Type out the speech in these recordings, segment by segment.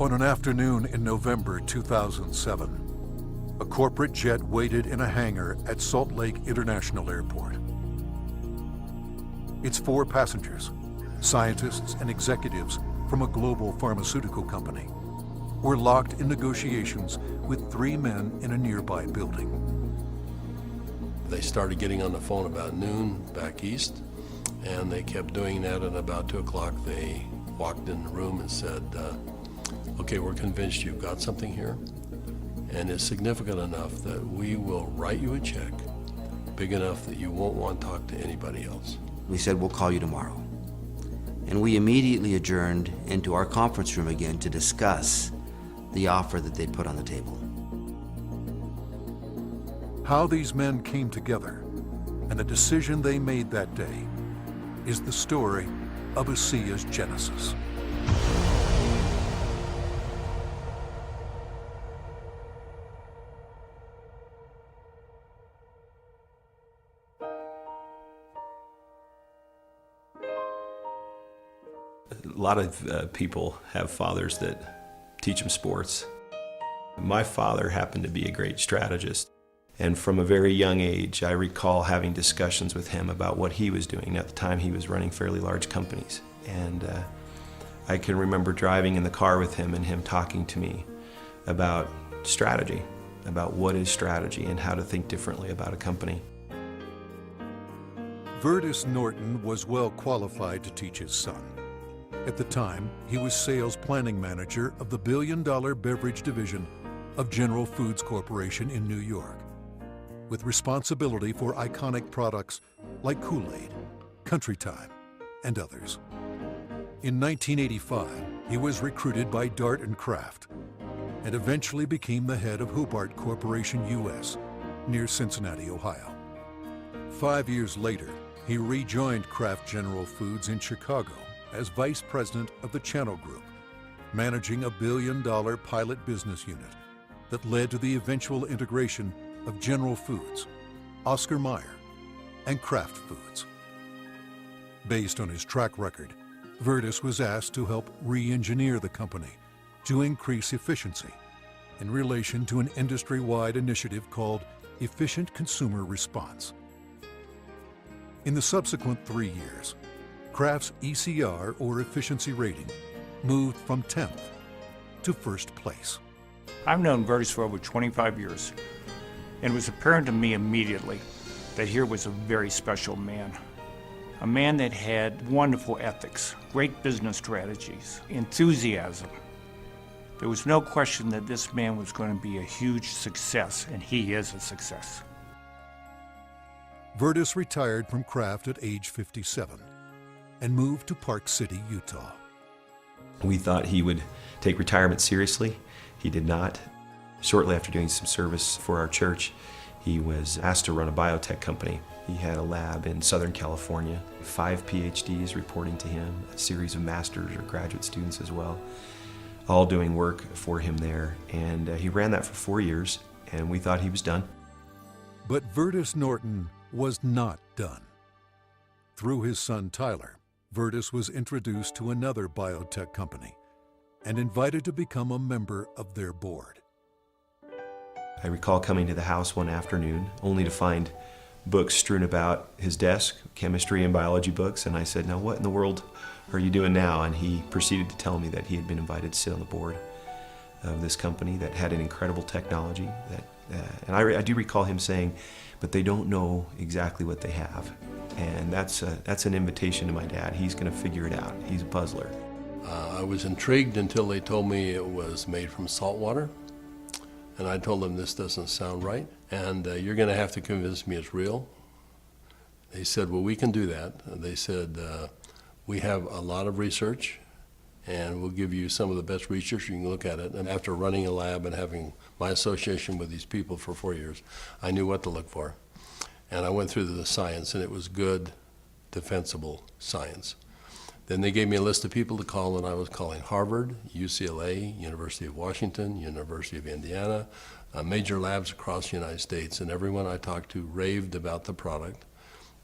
On an afternoon in November 2007, a corporate jet waited in a hangar at Salt Lake International Airport. Its 4 passengers, scientists and executives from a global pharmaceutical company, were locked in negotiations with 3 men in a nearby building. They started getting on the phone about noon back east, and they kept doing that, and about 2 o'clock they walked in the room and said, okay, we're convinced you've got something here, and it's significant enough that we will write you a check big enough that you won't want to talk to anybody else. We said, we'll call you tomorrow. And we immediately adjourned into our conference room again to discuss the offer that they'd put on the table. How these men came together and the decision they made that day is the story of ASEA's genesis. A lot of people have fathers that teach them sports. My father happened to be a great strategist. And from a very young age, I recall having discussions with him about what he was doing. At the time, he was running fairly large companies. And I can remember driving in the car with him and him talking to me about strategy, about what is strategy and how to think differently about a company. Vertus Norton was well qualified to teach his son. At the time, he was sales planning manager of the billion-dollar beverage division of General Foods Corporation in New York, with responsibility for iconic products like Kool-Aid, Country Time, and others. In 1985, he was recruited by Dart and Kraft and eventually became the head of Hobart Corporation US near Cincinnati, Ohio. 5 years later, he rejoined Kraft General Foods in Chicago as vice president of the Channel Group, managing a billion-dollar pilot business unit that led to the eventual integration of General Foods, Oscar Mayer, and Kraft Foods. Based on his track record, Vertus was asked to help re-engineer the company to increase efficiency in relation to an industry-wide initiative called Efficient Consumer Response. In the subsequent 3 years, Kraft's ECR, or efficiency rating, moved from 10th to first place. I've known Vertus for over 25 years, and it was apparent to me immediately that here was a very special man. A man that had wonderful ethics, great business strategies, enthusiasm. There was no question that this man was going to be a huge success, and he is a success. Vertus retired from Kraft at age 57 and moved to Park City, Utah. We thought he would take retirement seriously. He did not. Shortly after doing some service for our church, he was asked to run a biotech company. He had a lab in Southern California, 5 PhDs reporting to him, a series of master's or graduate students as well, all doing work for him there. And he ran that for 4 years, and we thought he was done. But Vertus Norton was not done. Through his son Tyler, Vertus was introduced to another biotech company and invited to become a member of their board. I recall coming to the house one afternoon only to find books strewn about his desk, chemistry and biology books, and I said, now what in the world are you doing now? And he proceeded to tell me that he had been invited to sit on the board of this company that had an incredible technology. And I do recall him saying, but they don't know exactly what they have. And that's an invitation to my dad. He's going to figure it out. He's a puzzler. I was intrigued until they told me it was made from salt water. And I told them this doesn't sound right, and you're going to have to convince me it's real. They said, well, we can do that. They said, we have a lot of research, and we'll give you some of the best research. You can look at it. And after running a lab and having my association with these people for 4 years, I knew what to look for. And I went through the science, and it was good, defensible science. Then they gave me a list of people to call, and I was calling Harvard, UCLA, University of Washington, University of Indiana, major labs across the United States, and everyone I talked to raved about the product,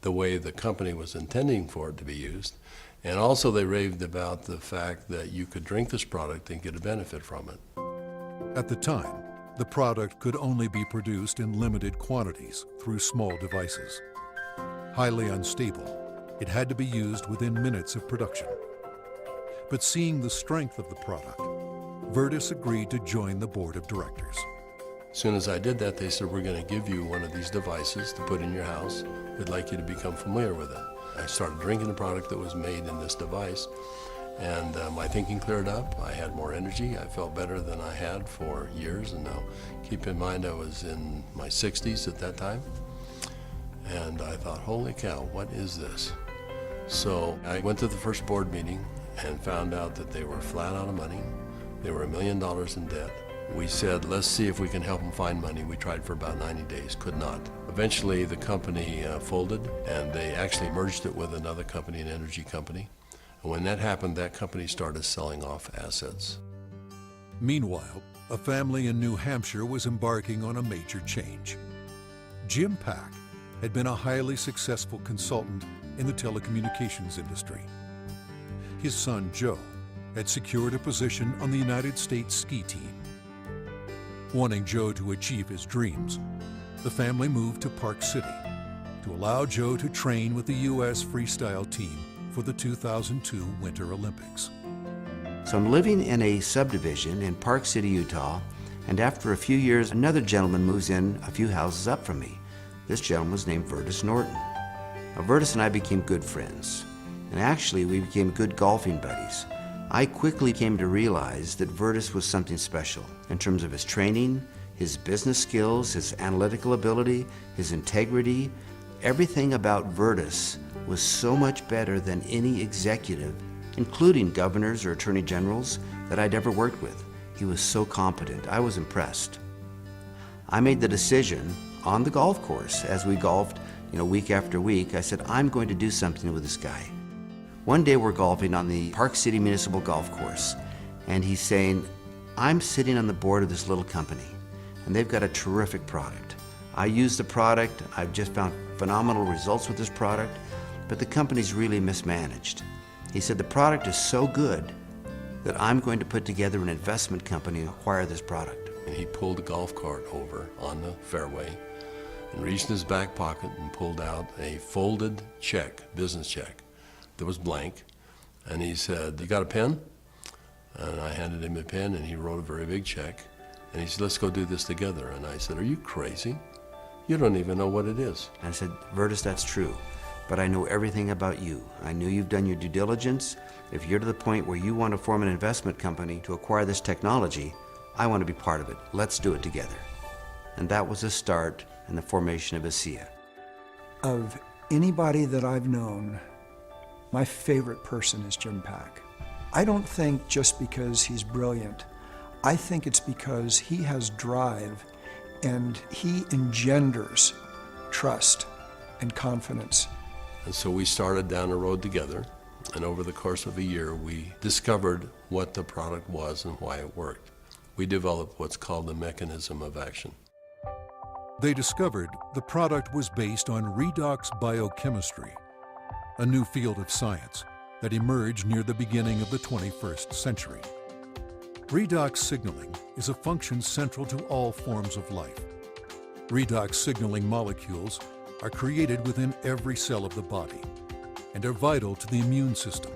the way the company was intending for it to be used. And also they raved about the fact that you could drink this product and get a benefit from it. At the time, the product could only be produced in limited quantities through small devices. Highly unstable, it had to be used within minutes of production. But seeing the strength of the product, Veți agreed to join the board of directors. As soon as I did that, they said, we're going to give you one of these devices to put in your house. We'd like you to become familiar with it. I started drinking the product that was made in this device, and my thinking cleared up. I had more energy. I felt better than I had for years. And now, keep in mind, I was in my 60s at that time. And I thought, holy cow, what is this? So I went to the first board meeting and found out that they were flat out of money. They were $1 million in debt. We said, let's see if we can help them find money. We tried for about 90 days, could not. Eventually, the company folded, and they actually merged it with another company, an energy company. And when that happened, that company started selling off assets. Meanwhile, a family in New Hampshire was embarking on a major change. Jim Pack had been a highly successful consultant in the telecommunications industry. His son, Joe, had secured a position on the United States ski team. Wanting Joe to achieve his dreams, the family moved to Park City to allow Joe to train with the U.S. freestyle team for the 2002 Winter Olympics. So I'm living in a subdivision in Park City, Utah, and after a few years, another gentleman moves in a few houses up from me. This gentleman was named Veți Norton. Now, Veți and I became good friends, and actually we became good golfing buddies. I quickly came to realize that Veți was something special in terms of his training, his business skills, his analytical ability, his integrity. Everything about Veți was so much better than any executive, including governors or attorney generals, that I'd ever worked with. He was so competent. I was impressed. I made the decision on the golf course as we golfed, week after week. I said, I'm going to do something with this guy. One day we're golfing on the Park City Municipal Golf Course, and he's saying, I'm sitting on the board of this little company, and they've got a terrific product. I use the product. I've just found phenomenal results with this product, but the company's really mismanaged. He said, the product is so good that I'm going to put together an investment company to acquire this product. And he pulled a golf cart over on the fairway and reached in his back pocket and pulled out a folded check, business check, that was blank. And he said, you got a pen? And I handed him a pen, and he wrote a very big check. And he said, let's go do this together. And I said, are you crazy? You don't even know what it is. And I said, Veți, that's true, but I know everything about you. I know you've done your due diligence. If you're to the point where you want to form an investment company to acquire this technology, I want to be part of it. Let's do it together. And that was the start in the formation of ASEA. Of anybody that I've known, my favorite person is Jim Pack. I don't think just because he's brilliant. I think it's because he has drive and he engenders trust and confidence. And so we started down the road together, and over the course of a year, we discovered what the product was and why it worked. We developed what's called the mechanism of action. They discovered the product was based on redox biochemistry, a new field of science that emerged near the beginning of the 21st century. Redox signaling is a function central to all forms of life. Redox signaling molecules are created within every cell of the body and are vital to the immune system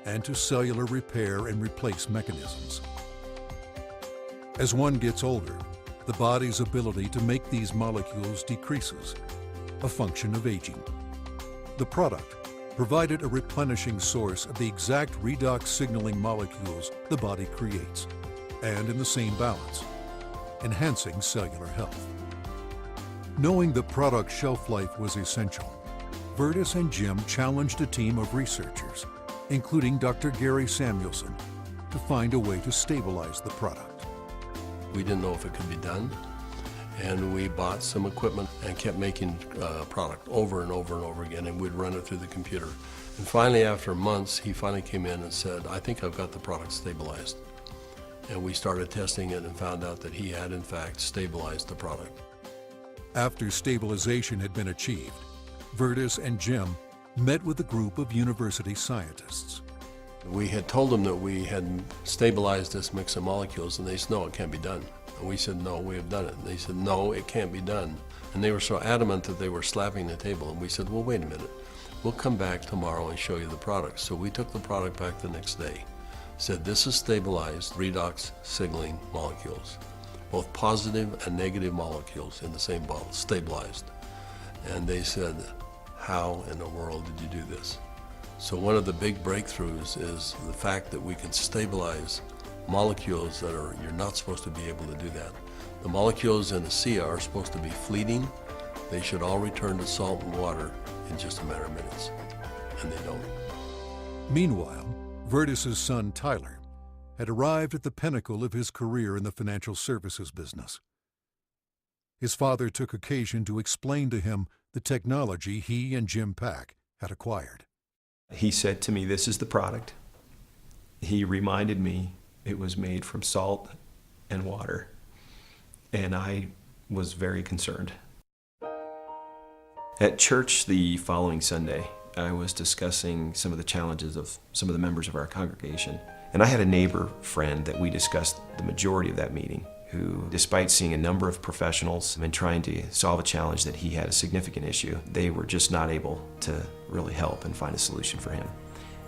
and to cellular repair and replace mechanisms. As one gets older, the body's ability to make these molecules decreases, a function of aging. The product provided a replenishing source of the exact redox signaling molecules the body creates, and in the same balance, enhancing cellular health. Knowing the product's shelf life was essential, Veți and Jim challenged a team of researchers, including Dr. Gary Samuelson, to find a way to stabilize the product. We didn't know if it could be done, and we bought some equipment and kept making product over and over and over again, and we'd run it through the computer. And finally, after months, he finally came in and said, I think I've got the product stabilized. And we started testing it and found out that he had, in fact, stabilized the product. After stabilization had been achieved, Vertus and Jim met with a group of university scientists. We had told them that we had stabilized this mix of molecules, and they said, no, it can't be done. And we said, no, we have done it. And they said, no, it can't be done. And they were so adamant that they were slapping the table. And we said, well, wait a minute. We'll come back tomorrow and show you the product. So we took the product back the next day. Said, this is stabilized redox signaling molecules, both positive and negative molecules in the same bottle, stabilized. And they said, how in the world did you do this? So one of the big breakthroughs is the fact that we can stabilize molecules that you're not supposed to be able to do that. The molecules in ASEA are supposed to be fleeting. They should all return to salt and water in just a matter of minutes, and they don't. Meanwhile, Vertus's son Tyler had arrived at the pinnacle of his career in the financial services business. His father took occasion to explain to him the technology he and Jim Pack had acquired. He said to me, this is the product. He reminded me it was made from salt and water, and I was very concerned. At church the following Sunday, I was discussing some of the challenges of some of the members of our congregation, and I had a neighbor friend that we discussed the majority of that meeting, who, despite seeing a number of professionals and trying to solve a challenge that he had a significant issue, they were just not able to really help and find a solution for him.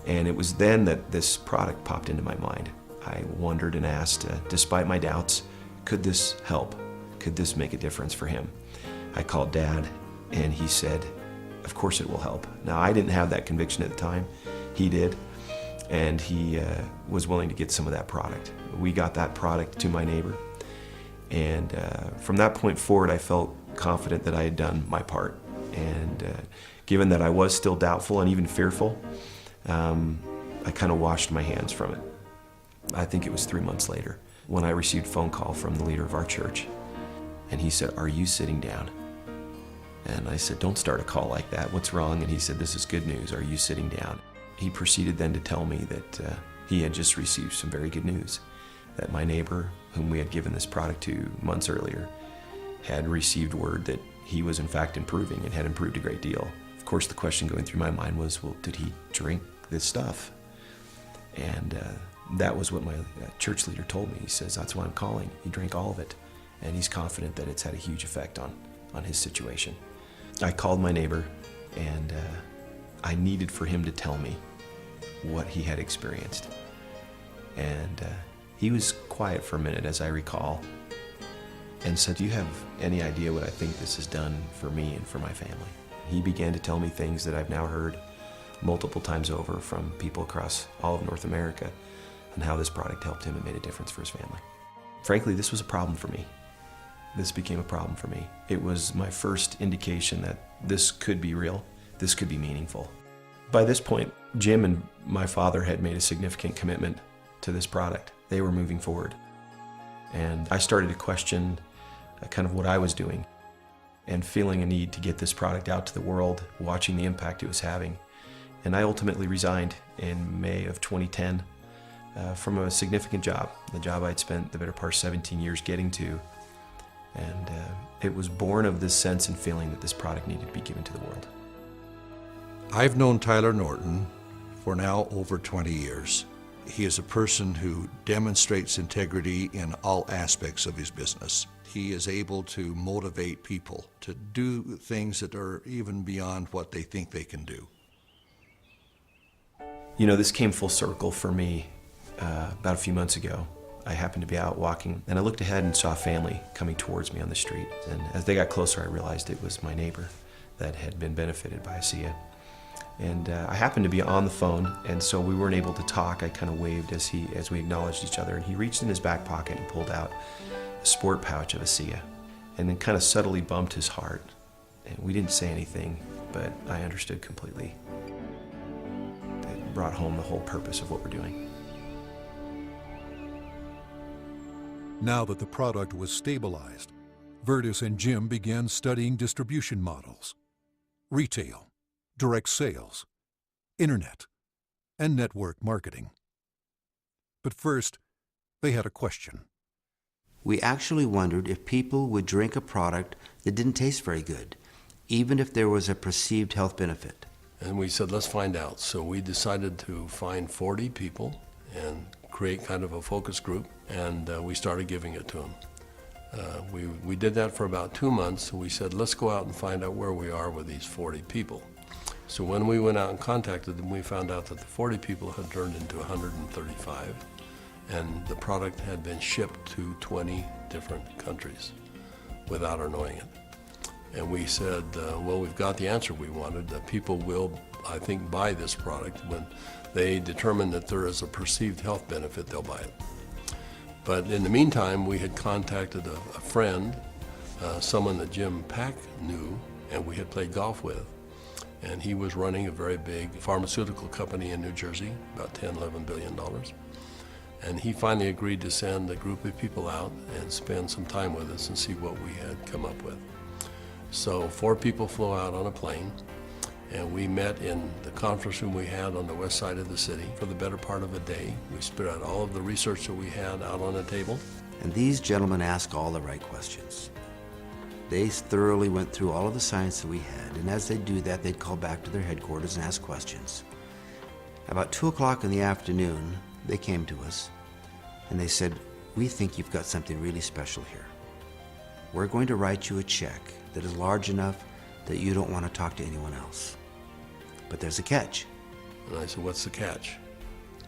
And it was then that this product popped into my mind. I wondered and asked, despite my doubts, could this help? Could this make a difference for him? I called Dad, and he said, of course it will help. Now, I didn't have that conviction at the time. He did, and he was willing to get some of that product. We got that product to my neighbor. And from that point forward, I felt confident that I had done my part. And given that I was still doubtful and even fearful, I kind of washed my hands from it. I think it was 3 months later when I received a phone call from the leader of our church. And he said, are you sitting down? And I said, don't start a call like that. What's wrong? And he said, this is good news. Are you sitting down? He proceeded then to tell me that he had just received some very good news, that my neighbor, whom we had given this product to months earlier, had received word that he was in fact improving and had improved a great deal. Of course, the question going through my mind was, well, did he drink this stuff? And that was what my church leader told me. He says, that's why I'm calling. He drank all of it, and he's confident that it's had a huge effect on his situation. I called my neighbor, and I needed for him to tell me what he had experienced. And he was quiet for a minute, as I recall, and said, do you have any idea what I think this has done for me and for my family? He began to tell me things that I've now heard multiple times over from people across all of North America, and how this product helped him and made a difference for his family. Frankly, this was a problem for me. This became a problem for me. It was my first indication that this could be real, this could be meaningful. By this point, Jim and my father had made a significant commitment to this product. They were moving forward. And I started to question kind of what I was doing, and feeling a need to get this product out to the world, watching the impact it was having. And I ultimately resigned in May of 2010 from a significant job, the job I'd spent the better part of 17 years getting to. And it was born of this sense and feeling that this product needed to be given to the world. I've known Tyler Norton for now over 20 years. He is a person who demonstrates integrity in all aspects of his business. He is able to motivate people to do things that are even beyond what they think they can do. You know, this came full circle for me about a few months ago. I happened to be out walking, and I looked ahead and saw a family coming towards me on the street. And as they got closer, I realized it was my neighbor that had been benefited by ASEA. And I happened to be on the phone, and so we weren't able to talk. I kind of waved as we acknowledged each other, and he reached in his back pocket and pulled out a sport pouch of ASEA, and then kind of subtly bumped his heart. And we didn't say anything, but I understood completely. It brought home the whole purpose of what we're doing. Now that the product was stabilized, Vertus and Jim began studying distribution models, retail, direct sales, internet, and network marketing. But first, they had a question. We actually wondered if people would drink a product that didn't taste very good, even if there was a perceived health benefit. And we said, let's find out. So we decided to find 40 people and create kind of a focus group, and we started giving it to them. We did that for about 2 months, and we said, let's go out and find out where we are with these 40 people. So when we went out and contacted them, we found out that the 40 people had turned into 135, and the product had been shipped to 20 different countries without our knowing it. And we said, well, we've got the answer we wanted. People will, I think, buy this product. When they determine that there is a perceived health benefit, they'll buy it. But in the meantime, we had contacted a friend, someone that Jim Pack knew and we had played golf with. And he was running a very big pharmaceutical company in New Jersey, about $10, $11 billion. And he finally agreed to send a group of people out and spend some time with us and see what we had come up with. So 4 people flew out on a plane, and we met in the conference room we had on the west side of the city for the better part of a day. We spread out all of the research that we had out on a table. And these gentlemen asked all the right questions. They thoroughly went through all of the science that we had, and as they do that, they'd call back to their headquarters and ask questions. About 2 o'clock in the afternoon, they came to us, and they said, we think you've got something really special here. We're going to write you a check that is large enough that you don't want to talk to anyone else. But there's a catch. And I said, what's the catch?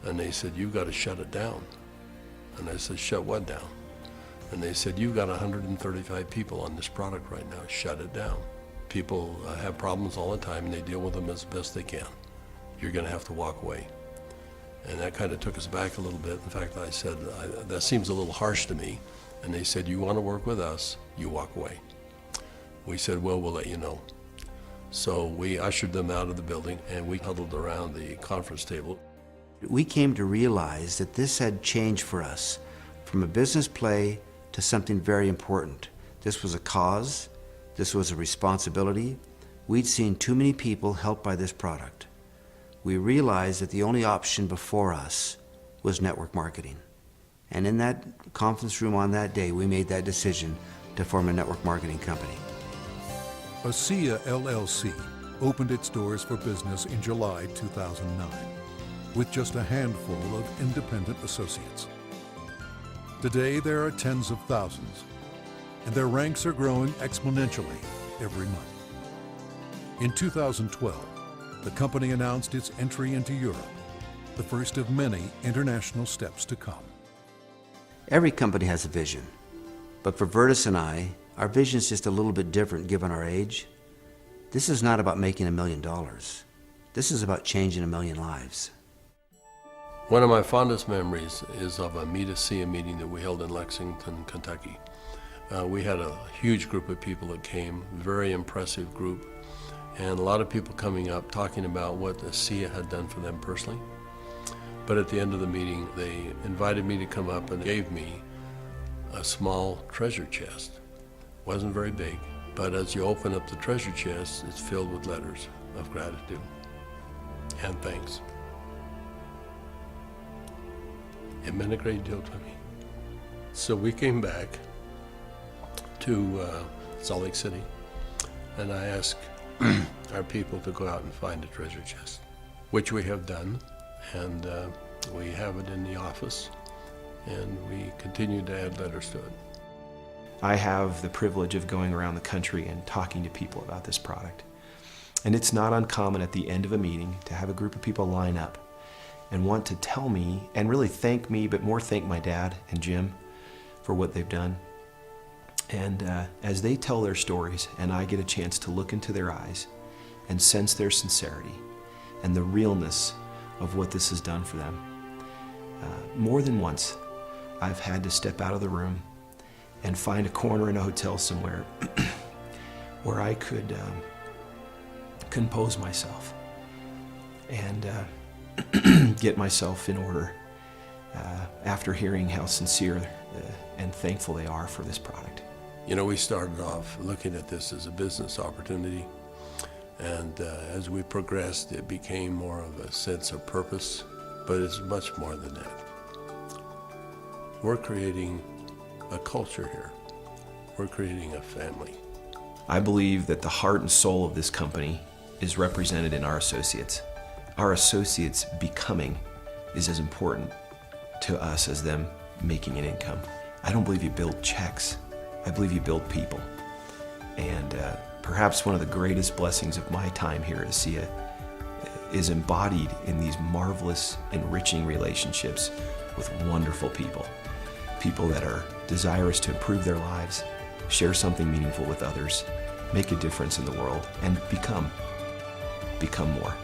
And they said, you've got to shut it down. And I said, shut what down? And they said, you've got 135 people on this product right now, shut it down. People have problems all the time and they deal with them as best they can. You're going to have to walk away. And that kind of took us back a little bit. In fact, I said, that seems a little harsh to me. And they said, you want to work with us, you walk away. We said, well, we'll let you know. So we ushered them out of the building and we huddled around the conference table. We came to realize that this had changed for us from a business play to something very important. This was a cause, this was a responsibility. We'd seen too many people helped by this product. We realized that the only option before us was network marketing. And in that conference room on that day, we made that decision to form a network marketing company. ASEA LLC opened its doors for business in July 2009 with just a handful of independent associates. Today, there are tens of thousands, and their ranks are growing exponentially every month. In 2012, the company announced its entry into Europe, the first of many international steps to come. Every company has a vision, but for Vetis and I, our vision is just a little bit different given our age. This is not about making $1 million. This is about changing 1 million lives. One of my fondest memories is of a ASEA meeting that we held in Lexington, Kentucky. We had a huge group of people that came, very impressive group, and a lot of people coming up talking about what ASEA had done for them personally. But at the end of the meeting, they invited me to come up and gave me a small treasure chest. Wasn't very big, but as you open up the treasure chest, it's filled with letters of gratitude and thanks. It meant a great deal to me. So we came back to Salt Lake City, and I asked our people to go out and find a treasure chest, which we have done, and we have it in the office, and we continue to add letters to it. I have the privilege of going around the country and talking to people about this product. And it's not uncommon at the end of a meeting to have a group of people line up and want to tell me, and really thank me, but more thank my dad and Jim for what they've done. And as they tell their stories and I get a chance to look into their eyes and sense their sincerity and the realness of what this has done for them, more than once I've had to step out of the room and find a corner in a hotel somewhere where I could compose myself and get myself in order after hearing how sincere and thankful they are for this product. You know, we started off looking at this as a business opportunity, and as we progressed, it became more of a sense of purpose, but it's much more than that. We're creating a culture here. We're creating a family. I believe that the heart and soul of this company is represented in our associates. Our associates becoming is as important to us as them making an income. I don't believe you build checks. I believe you build people. And perhaps one of the greatest blessings of my time here at ASEA is embodied in these marvelous, enriching relationships with wonderful people. People that are desirous to improve their lives, share something meaningful with others, make a difference in the world, and become more.